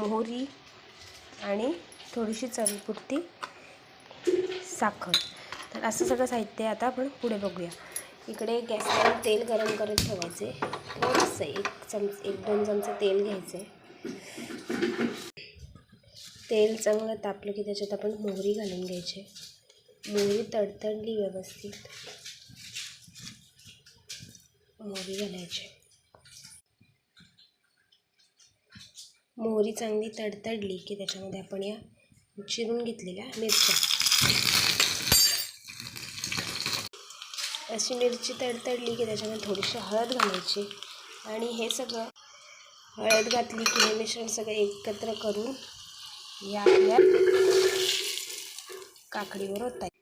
मोहरी आणि थोडीशी चवीपुरती साखर। तर असं सगळं साहित्य आता आपण पुढे बघूया। इकडे गॅसवर तेल गरम करत ठेवायचे। थोडंसं 1-2 चमचे तेल घ्यायचे। तेल चांगलं तापलं की त्याच्यात आपण मोहरी घालून घ्यायची। मोहरी तडतडली व्यवस्थित, मोहरी घालायची। मोहरी चांगली तडतडली की त्याच्यामध्ये आपण या चिरून घेतलेल्या मिरच्या, अशी मिरची तडतडली की त्याच्यामध्ये थोडीशी हळद घालायची आणि हे सगळं हळद घातली की हे मिश्रण सगळं एकत्र करून या आपल्या काकडीवर ओतायची।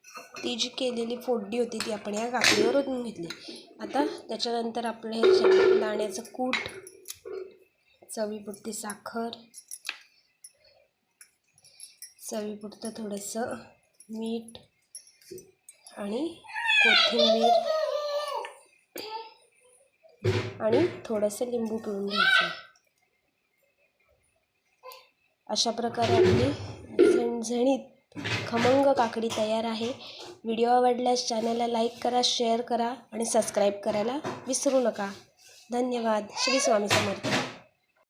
ती जी केलेली फोडणी होती ती आपण या काकडीवर ओतून घेतली। आता त्याच्यानंतर आपलं हे शेंगदाण्याचं कूट, चवीपुरती साखर, चवीपुरतं थोडंसं मीठ आणि कोथिंबीर आणि थोडंसं लिंबू पिळून घ्यायचं। अशा प्रकारे आपली झणझणीत खमंग काकडी तयार आहे। व्हिडिओ आवडल्यास चॅनलला लाईक करा, शेअर करा आणि सबस्क्राईब करायला विसरू नका। धन्यवाद। श्री स्वामी समर्थ।